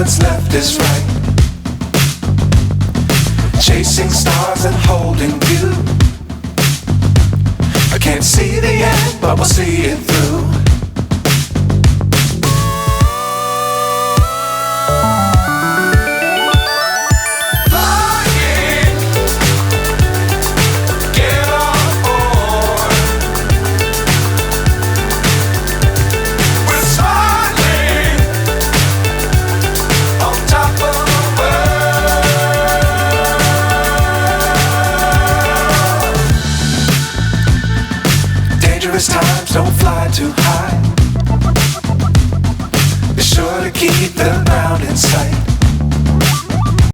what's left is right. Chasing stars and holding you. I can't see the end, but we'll see it through. Times don't fly too high. Be sure to keep the ground in sight.